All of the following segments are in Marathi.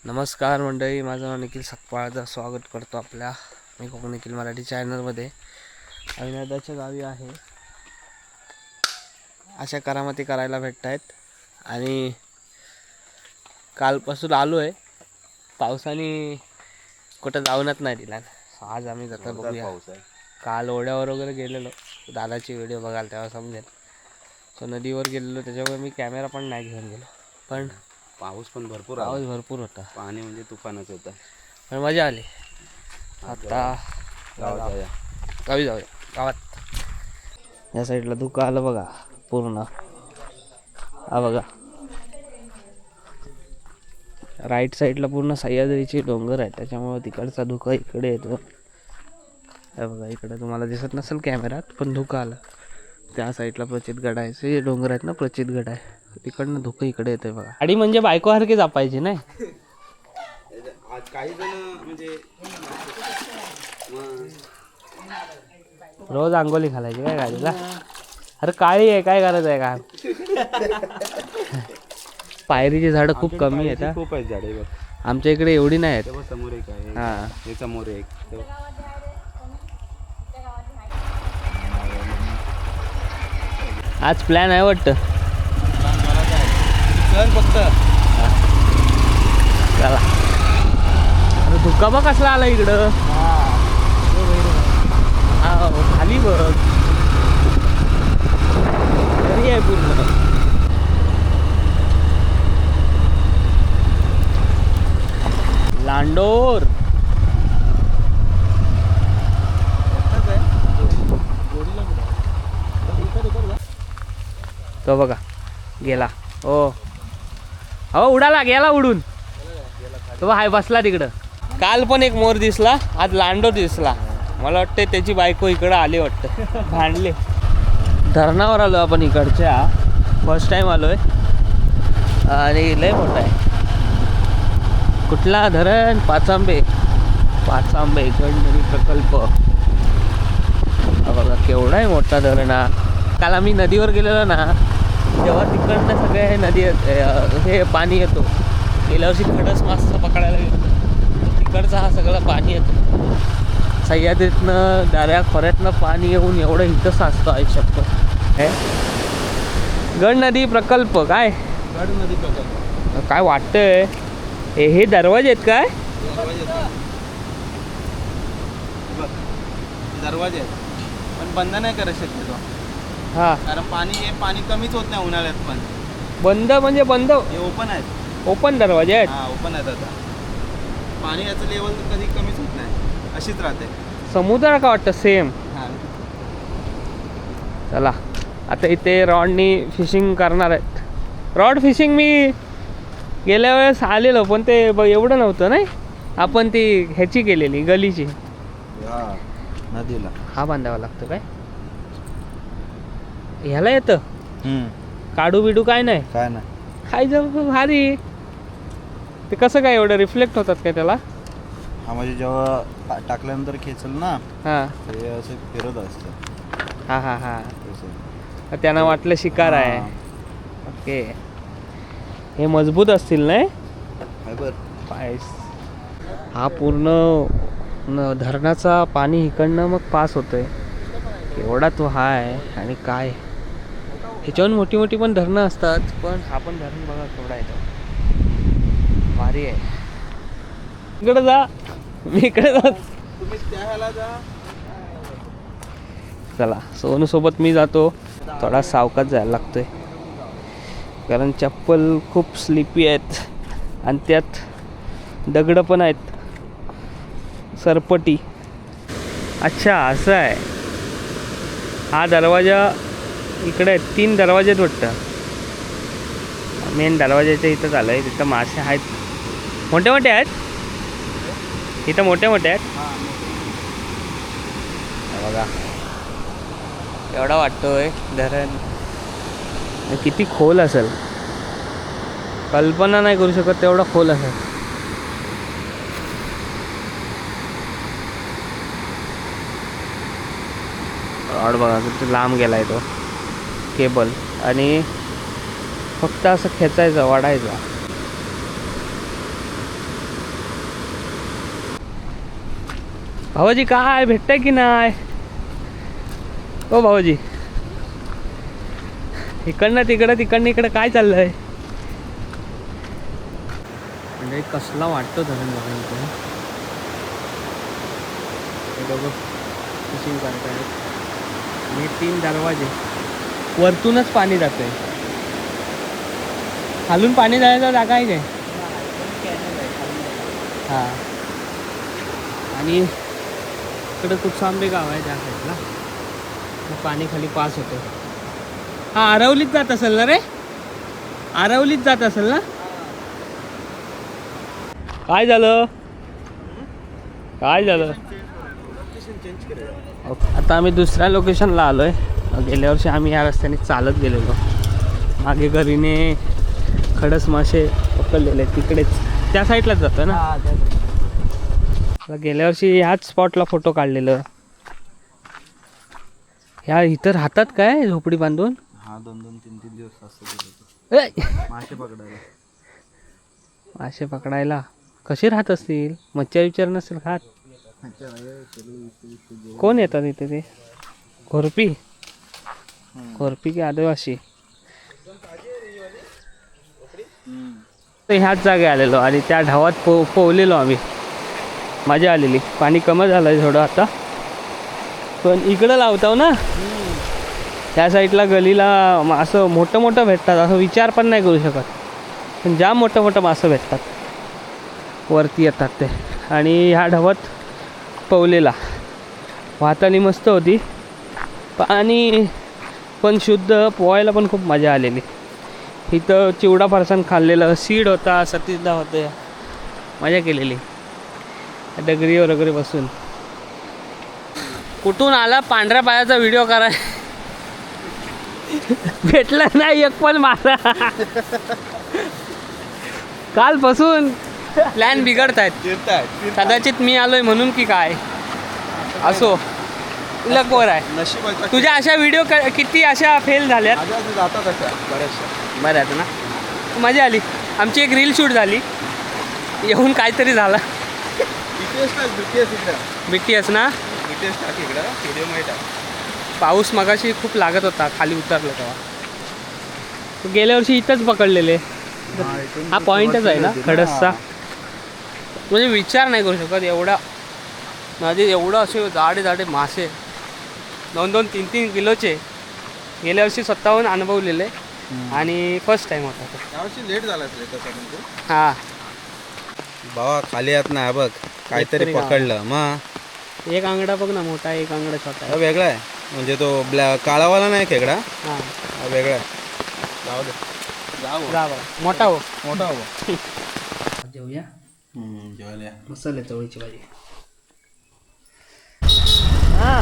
नमस्कार मंडळी, माझं नाव निखिल सकपाळचं स्वागत करतो आपल्या मी कोकण निखिल मराठी चॅनलमध्ये. अविनादाच्या गावी आहे. अशा करामती करायला भेटत आहेत आणि कालपासून आलो आहे. पावसाने कुठं जाऊनच नाही दिला. आज आम्ही जाता बघूया. काल ओढ्यावर वगैरे गेलेलो, दादाची व्हिडिओ बघाल तेव्हा समजेल. सो नदीवर गेलेलो, त्याच्यामुळे मी कॅमेरा पण नाही घेऊन गेलो. पण पाऊस भरपूर होता. पाणी म्हणजे तुफानच होता. पण मजा आली. आता गावी जाऊया. गावात या साईडला धुकं आलं बघा पूर्ण. हा बघा, राईट साईडला पूर्ण सह्याद्रीचे डोंगर आहेत, त्याच्यामुळे तिकडचा धुकं इकडे येतो. हे बघा, इकडे तुम्हाला दिसत नसेल कॅमेरात, पण धुकं आलं. त्या साईडला प्रचितगड आहे, जे डोंगर आहेत ना, प्रचितगड आहे, तिकडनं धुकं इकडे येतंय बघा. गाडी म्हणजे बायकोसारखी जपायची नाही. काही जण म्हणजे रोज आंघोळी घालायची काय गाडीला. अरे काळी आहे, काय करायचं आहे का. पायरीची झाडं खूप कमी आहेत. खूप आहेत झाडे आमच्या इकडे एवढी नाही आहेत. समोर एक आहे. हां, हे समोर एक. आज प्लॅन आहे वाटतं. चल फक्त चला. अरे धुका बघ कसला आला इकडं. हा खाली बघ, तरी आहे पूर्ण. लांडोर तो बघा गेला. हो उडाला, गेला उडून. तो हाय बसला तिकडं. काल पण एक मोर दिसला, आज लांडोर दिसला. मला वाटतं त्याची बायको इकडं आली वाटतं, भांडले. धरणावर आलो आपण इकडच्या, फर्स्ट टाइम आलोय आणि लय मोठा आहे. कुठला धरण? पाचांबे गडनदी प्रकल्प. बघा केवढा आहे मोठा धरण हा. काल आम्ही नदीवर गेलेलो ना, तेव्हा तिकडनं सगळे हे नदी हे पाणी येतो. गेल्या वर्षी खडस मासा पकडायला गेलो, तिकडचं हा सगळं पाणी येतो. सह्याद्रीतनं दाऱ्या खोऱ्यातनं पाणी येऊन एवढं इथं साचतं आहे शक्य. गड नदी प्रकल्प काय? गड नदी प्रकल्प काय वाटतंय हे दरवाजे आहेत काय? दरवाजे आहेत, पण बंद नाही करू शकतो. हां, कारण पाणी कमीच होत नाही उन्हाळ्यात. पण बंद म्हणजे बंद, हे ओपन आहेत. ओपन दरवाजे आहेत. हा, ओपन आहेत. आता पाणी याचं लेवल कधी कमीच होत नाही, अशीच राहते. समुद्र का वाटतं सेम. हा. चला आता इथे रॉडनी फिशिंग करणार आहेत. रॉड फिशिंग मी गेल्या वेळेस आलेलो, पण ते एवढं नव्हतं नाही. आपण ती ह्याची केलेली गलीची. नदीला हा बांधावा लागतो काय? ह्याला येतं काढू बिडू काय नाही. काय नाही. हाय जर भारी. ते कसं काय एवढं रिफ्लेक्ट होतात काय त्याला? हा, म्हणजे जेव्हा टाकल्यानंतर खेचल ना, हां ते असं फिरत असतं. हां त्यांना वाटलं शिकार आहे. ओके, हे मजबूत असतील नाही पायस. हा पूर्ण धरणाचा पाणी इकडनं मग पास होतोय. एवढा तो हा आहे. आणि काय ह्याच्याहून मोठी मोठी पण धरणं असतात, पण हा पण धरण बघा केवढा आहे तो. भारी आहे. इकडे जा, मी इकडे जा. तुम्ही त्याला जा. चला सोनू सोबत मी जातो. थोडा सावकाश जायला लागतोय, कारण चप्पल खूप स्लिपी आहेत आणि त्यात दगडं पण आहेत, सरपटी. अच्छा असं आहे. हा दरवाजा इकडे आहेत. 3 दरवाजे आहेत वाटतं. मेन दरवाजाच्या इथं झालं आहे. तिथं मासे आहेत, मोठे मोठे आहेत. इथं मोठे मोठे आहेत बघा. एवढा वाटतोय धरण. किती खोल असेल, कल्पना नाही करू शकत तेवढा खोल असेल. रॉड बघा किती लांब गेलाय तो केबल. आणि फक्त असं खेचायचं, वाढायचं. भाऊजी काय भेटतंय की नाही? ओ भाऊजी, इकडनं तिकडं इकडं काय चाललंय? म्हणजे कसला वाटतो धरण बघा इथे. हे दोघं फिशिंग करतायत आणि 3 दरवाजे, वरतूनच पाणी जातंय. खालून पाणी जायचा जागा आहे काय? हां. आणि इकडं कुचांबे गाव आहे त्या साईडला, पाणी खाली पास होतं. हा आरवलीत जात असेल ना रे? आरवलीत जात असेल ना? काय झालं? काय झालं? आता आम्ही दुसऱ्या लोकेशनला आलो आहे. गेल्या वर्षी आम्ही या रस्त्याने चालत गेलेलो. मागे घरीने खडस मासे पकडलेले तिकडेच त्या साईडलाच जातो ना. गेल्या वर्षी ह्याच स्पॉटला फोटो काढलेलं. ह्या इथं राहतात काय झोपडी बांधून? हा 2-3 दिवस असतो मासे पकडायला. मासे पकडायला कसे राहत असतील? मच्छर विचार नसेल खात. कोण येतात इथे ते? घोरपी की आदिवासी? ह्याच जागे आलेलो आणि त्या ढावात पोहलेलो आम्ही. मजा आलेली. पाणी कमी झालं थोडं आता, पण इकडं लावताव ना त्या साईडला गलीला असं मोठं मोठं भेटतात. असं विचार पण नाही करू शकत, पण जाम मोठं मोठं मासं भेटतात. वरती येतात ते. आणि ह्या ढवात पवलेला वाहतानी मस्त होती. पाणी पण शुद्ध, पोहायला पण खूप मजा आलेली. इथं चिवडा फरसाण खाल्लेलं, सीड होता, सतीशदा होते, मजा केलेली डगरीवर वगैरे बसून. कुठून आला पांढऱ्या पायाचा व्हिडिओ कराय? भेटला नाही एक पण मासा. कालपासून प्लॅन बिघडत आहेत. कदाचित मी आलोय म्हणून की काय असो, लकवर आहे. नशीब तुझ्या अशा व्हिडिओ किती अशा फेल झाल्यात? जातात अशा बऱ्याचशा. बऱ्याच ना. मजा आली. आमची एक रील शूट झाली, येऊन काहीतरी झालं. BTS ना. व्हिडिओ माहीत आहे. पाऊस मगाशी खूप लागत होता, खाली उतरलं तेव्हा. गेल्या वर्षी इथंच पकडलेले. हा पॉईंटच आहे ना खडसचा. म्हणजे विचार नाही करू शकत एवढा म्हणजे एवढं असे जाडे मासे 2-3 किलोचे. गेल्या वर्षी स्वतःहून अनुभवलेले आणि फर्स्ट टाइम होता. यावर्षी लेट झाला हां भावा, खाली येत नाही बघ, काहीतरी पकडलं. मग एक आंगडा बघ ना, मोठा, एक आंगडा छोटा आहे. वेगळा आहे म्हणजे तो काळावाला नाही खेकडा. हां वेगळा आहे. जाऊ दे, जा मोठा हो. जेवूया. जेवायला मसाले चवळीची भाजी. हां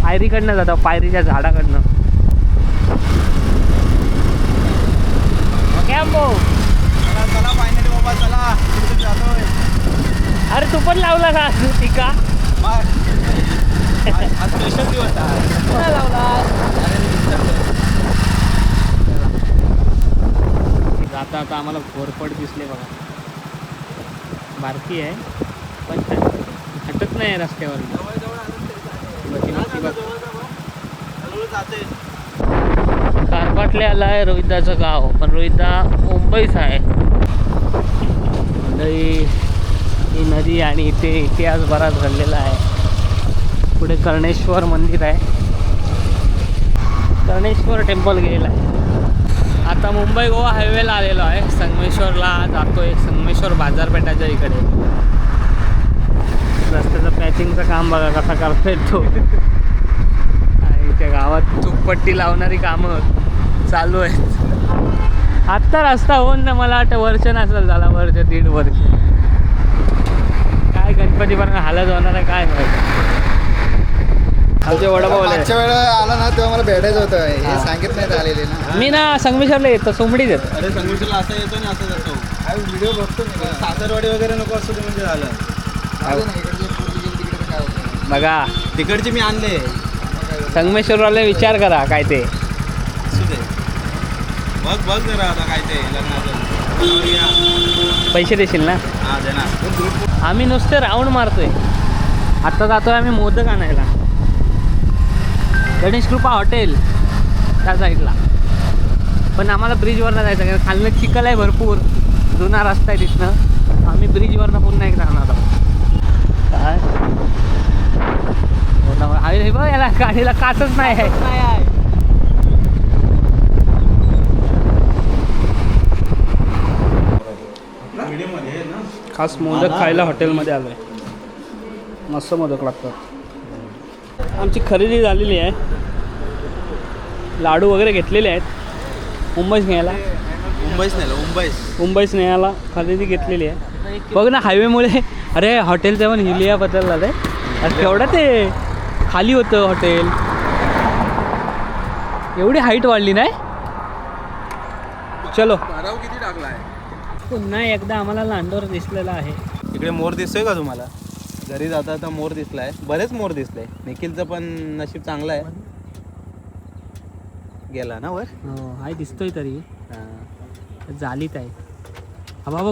पायरीकडनं जातो, पायरीच्या झाडाकडनं. कॅम्पो चला फायनली बाबा, चला जातोय. अरे तू पण लावला ना टीका? आज स्पेशल दिवस आहे. लावला जाता आता आम्हाला घोरपड दिसले बघा. बारकी आहे पण हटत नाही रस्त्यावर. कारपाटले आला आहे रोहिदाचं गाव, पण रोहिदा मुंबईच आहे. ही नदी आणि इथे इतिहास बराच घडलेला आहे. पुढे कर्णेश्वर मंदिर आहे, कर्णेश्वर टेम्पल गेलेला आहे. आता मुंबई गोवा हायवेला आलेलो आहे. संगमेश्वरला जातोय, संगमेश्वर बाजारपेठाच्या इकडे. रस्त्याचं पॅचिंगचं काम बघा कसा करतोय तो. आणि त्या गावात चुकपट्टी लावणारी कामं चालू आहेत. आत्ता रस्ता होऊन ना मला वाटतं वर्ष नसेल झाला, 1-1.5 वर्ष. काय गणपतीपर्यंत हालत होणार आहे काय माहिती. आमचे वडापाव मागच्या वेळेला आला ना तेव्हा मला भेटायचं होतं, हे सांगितलं नाही आलेले ना. मी ना संगमेश्वरला येतो, सोमडीच येतो. अरे संगमेश्वरला असं येतो ना, असं जातो. व्हिडिओ बघतो मी. सासरवाडी वगैरे नको असतो ते म्हणजे झालं. बघा तिकडचे मी आणले. संगमेश्वरवाले विचार करा काय ते. असू दे, बघ जरा आता काय ते लग्नाचं. पैसे देशील ना? हा दे ना. आम्ही नुसते राऊंड मारतोय. आता जातोय आम्ही मोदक आणायला. गणेश कृपा हॉटेल त्या साईडला. पण आम्हाला ब्रिजवरनं जायचं कारण खालनं चिखल आहे भरपूर. जुना रस्ता आहे तिथनं. आम्ही ब्रिजवरनं पुन्हा एकदा जाणार आहोत. काय अरे बघ याला गाडीला काचच नाही आहे. खास मोदक खायला हॉटेलमध्ये आलोय. मस्त मोदक लागतात. आमची खरेदी झालेली आहे. लाडू वगैरे घेतलेले आहेत. मुंबईस न्यायला मुंबईस न्यायला खरेदी घेतलेली आहे. बघ ना हायवेमुळे. अरे हॉटेलचं पण हिलिया बदलला रे. केवढं ते खाली होतं हॉटेल. एवढी हाईट वाढली नाही. चलो किती टाकला आहे. पुन्हा एकदा आम्हाला लांडोर दिसलेला आहे. इकडे मोर दिसतोय का तुम्हाला? घरी जाता आता मोर दिसलाय. बरेच मोर दिसले. निखिलचं पण नशीब चांगलं आहे. गेला ना वर. हो हाय दिसतोय तरी. जालीत आहे. हा बाबा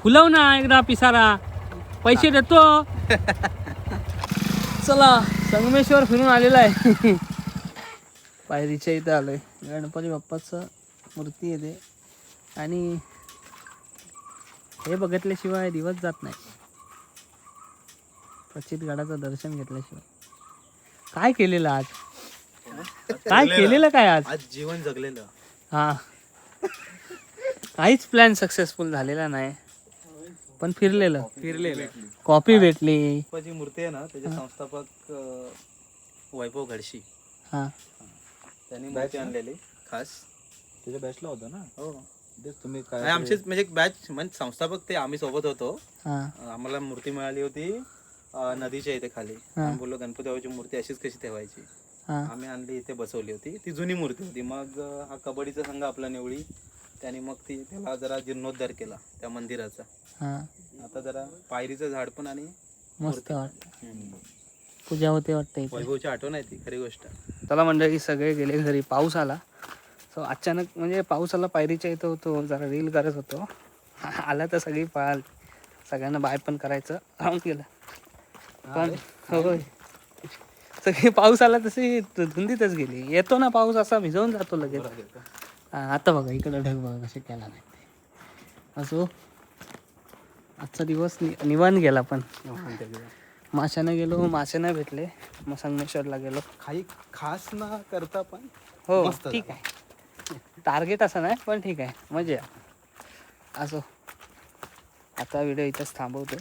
फुलव ना एकदा पिसारा. पैसे देतो. चला संगमेश्वर फिरून आलेला आहे. पायरीच्या इथं आलोय. गणपती बाप्पाचं मूर्ती येते आणि हे बघितल्याशिवाय दिवस जात नाही. प्रचित गडाचं दर्शन घेतल्याशिवाय. काय केलेलं आज? काय केलेलं काय आज? आज जीवन जगलेलं. हा काहीच प्लॅन सक्सेसफुल झालेला नाही. पण फिरलेलं. कॉपी भेटली. जी मूर्ती आहे ना त्याचे संस्थापक वैभव घडशी. हा त्यांनी मूर्ती आणलेली खास. त्याच्या बॅचला होता ना. हो तुम्ही आमचे म्हणजे बॅच म्हणजे संस्थापक ते आम्ही सोबत होतो. हा आम्हाला मूर्ती मिळाली होती नदीच्या इथे खाली. आम्ही बोललो गणपती बाबाची मूर्ती अशीच कशी ठेवायची. हा आम्ही आणली इथे बसवली होती. ती जुनी मूर्ती होती. मग हा कबड्डीचा संघ आपला निवळी त्याने मग त्याला जरा जीर्णोद्धार केला त्या मंदिराचा. हा आता जरा पायरीचं झाड पण आणि मस्त वाटत. पूजा होते वाटते. वैभवची आठवण आहे ती खरी गोष्ट. त्याला म्हणलं की सगळे गेले घरी. पाऊस आला. सो अचानक म्हणजे पाऊस आला. पायरीच्या इथं होतो. जरा रील करत होतो. आला तर सगळी पळाल. सगळ्यांना बाय पण करायचं राहून गेलं. पण होय सगळी पाऊस आला तशी धुंदीतच गेली. येतो ना पाऊस असा भिजवून जातो लगेच. आता बघा इकडं ढग बघा कसे केला नाही. असो आजचा दिवस निवांत गेला. पण माशानं गेलो. मासे नाही भेटले. मग संगमेश्वरला गेलो. काही खास ना करता पण हो ठीक आहे. टार्गेट असं नाही पण ठीक आहे. मजा असो. आता व्हिडिओ इथंच थांबवतोय.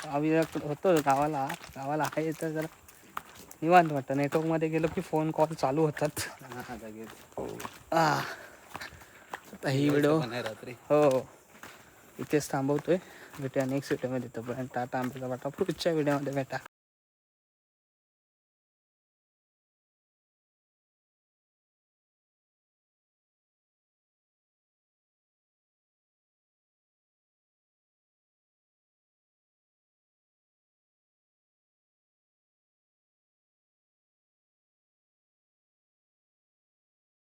आम्ही होतो गावाला आहे तर जरा निवांत वाटतं. नेटवर्कमध्ये गेलो की फोन कॉल चालू होतात. आता ही व्हिडिओ हो इथेच थांबवतोय. भेटूया नेक्स्ट व्हिडिओमध्ये. तोपर्यंत टाटा आंबेचा वाटा. पुढच्या व्हिडिओमध्ये भेटा.